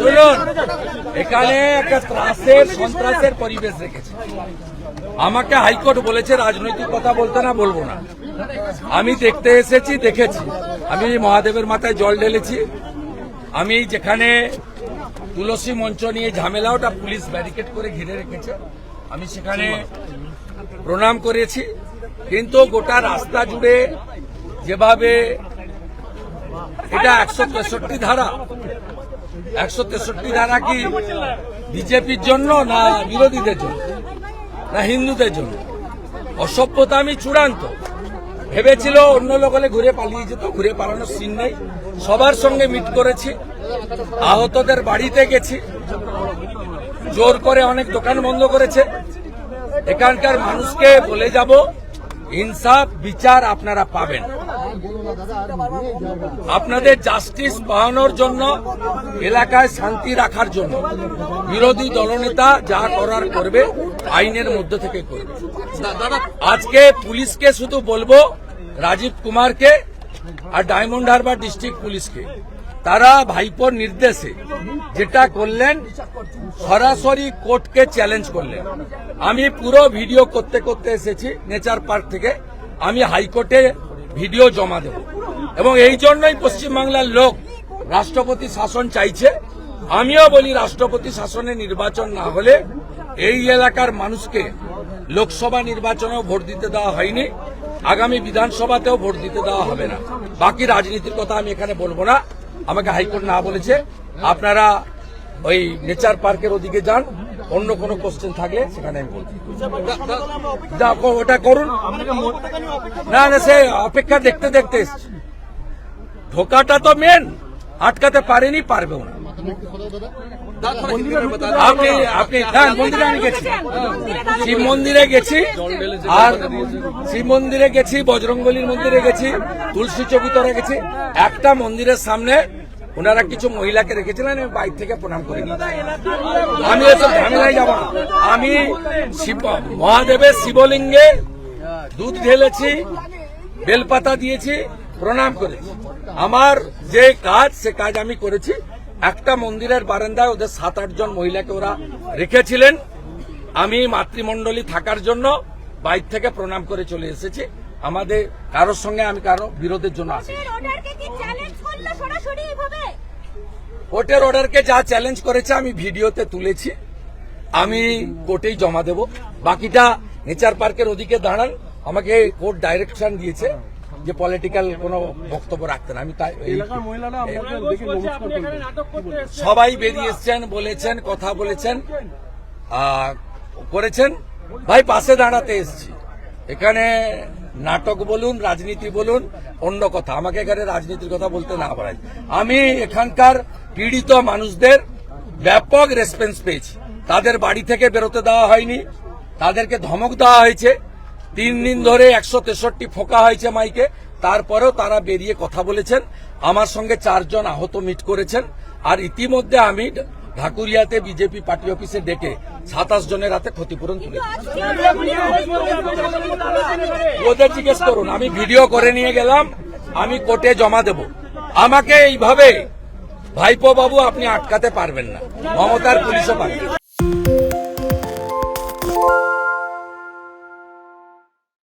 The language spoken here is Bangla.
শুনুন, এখানে একটা ত্রাসের সন্ত্রাসের পরিবেশ রেখেছে। আমাকে হাইকোর্ট বলেছে রাজনৈতিক কথা বলতে না, বলবো না। আমি দেখতে এসেছি, দেখেছি। আমি মহাদেবের মাথায় জল ঢেলেছি। আমি যেখানে তুলসী মঞ্চ নিয়ে ঝামেলা, ওটা পুলিশ ব্যারিকেড করে ঘিরে রেখেছে, আমি সেখানে প্রণাম করেছি। কিন্তু গোটা রাস্তা জুড়ে যেভাবে এটা 163 ধারা, 163 ধারা কি বিজেপির জন্য না বিরোধীদের জন্য না হিন্দুদের জন্য? অসভ্যতা আমি চূড়ান্ত। ভেবেছিল অন্য লোক হলে ঘুরে পালিয়ে যেত, ঘুরে পালানোর সিন নেই। সবার সঙ্গে মিট করেছি, আহতদের বাড়িতে গেছি, জোর করে অনেক দোকান বন্ধ করেছে। এখানকার মানুষকে বলে যাব, ইনসাফ বিচার আপনারা পাবেন। আপনাদের জাস্টিস পাওয়ানোর জন্য, এলাকায় শান্তি রাখার জন্য বিরোধী দলনেতা যা করার করবে, আইনের মধ্যে থেকে করবে। আজকে পুলিশকে শুধু বলবো, রাজীব কুমারকে আর ডায়মন্ড হারবার ডিস্ট্রিক্ট পুলিশকে, তারা ভাইপোর নির্দেশে যেটা করলেন, সরাসরি কোর্টকে চ্যালেঞ্জ করলেন। আমি পুরো ভিডিও করতে করতে এসেছি নেচার পার্ক থেকে। আমি হাইকোর্টে ভিডিও জমা দেব, এবং এই জন্যই পশ্চিমবাংলার লোক রাষ্ট্রপতি শাসন চাইছে। আমিও বলি, রাষ্ট্রপতি শাসনে নির্বাচন না হলে এই এলাকার মানুষকে লোকসভা নির্বাচনেও ভোট দিতে দেওয়া হয়নি, আগামী বিধানসভাতেও ভোট দিতে দেওয়া হবে না। বাকি রাজনীতির কথা আমি এখানে বলবো না, আমাকে হাইকোর্ট না বলেছে। আপনারা ওই নেচার পার্কের ওদিকে যান, অন্য কোনো কোশ্চেন থাকলে সেখানে আমি বলছি, ওটা করুন। না না, সে অপেক্ষা দেখতে দেখতে এসছে। ঢোকাটা তো মেন, আটকাতে পারেনি, পারবেও না। আপনি মন্দিরে আমি গেছি, শিব মন্দিরে গেছি, আর শিব মন্দিরে গেছি, বজরংবলীর মন্দিরে গেছি, তুলসী চৌকিতরে গেছি। একটা মন্দিরের সামনে ওনারা কিছু মহিলাকে রেখেছিলেন, আমি বাইর থেকে প্রণাম করি। আমি এসব ঝামেলায় যাব না। আমি মহাদেবের শিবলিঙ্গে দুধ ঢেলেছি, বেলপাতা দিয়েছি, প্রণাম করেছি। আমার যে কাজ, সে কাজ আমি করেছি। একটা মন্দিরের বারান্দায় ওদের 7-8 জন মহিলাকে ওরা রেখেছিলেন। আমি মাতৃমণ্ডলী থাকার জন্য বাইর থেকে প্রণাম করে চলে এসেছি। আমাদের কারোর সঙ্গে আমি কারো বিরোধের জন্য আসি। কোর্টের অর্ডারকে যা চ্যালেঞ্জ করেছে আমি ভিডিওতে তুলেছি, আমি কোর্টেই জমা দেব। বাকিটা নেচার পার্কের ওদিকে দাঁড়ান। আমাকে কোর্ট ডাইরেকশন দিয়েছে যে পলিটিক্যাল কোনো বক্তব্য রাখতেন। আমি তাই সবাই বেরিয়ে এসছেন, বলেছেন, কথা বলেছেন, করেছেন। ভাই পাশে দাঁড়াতে এসছি। এখানে নাটক বলুন, রাজনীতি বলুন, অন্য কথা, আমাকে এখানে রাজনীতির কথা বলতে না পারাই। আমি এখানকার পীড়িত মানুষদের ব্যাপক রেসপন্স পেয়েছি। তাদের বাড়ি থেকে বেরোতে দেওয়া হয়নি, তাদেরকে ধমক দেওয়া হয়েছে। 3 দিন ধরে 163 ফোকা হয়েছে মাইকে, তারপরেও তারা বেরিয়ে কথা বলেছেন। আমার সঙ্গে 4 জন আহত মিট করেছেন। আর ইতিমধ্যে আমি ঢাকুরিয়াতে বিজেপি পার্টি অফিসে ডেকে 27 জনের হাতে ক্ষতিপূরণ তুলে ওদের জিজ্ঞেস করুন। আমি ভিডিও করে নিয়ে গেলাম, আমি কোর্টে জমা দেব। আমাকে এইভাবে ভাইপো বাবু আপনি আটকাতে পারবেন না, মমতার পুলিশও পারবে।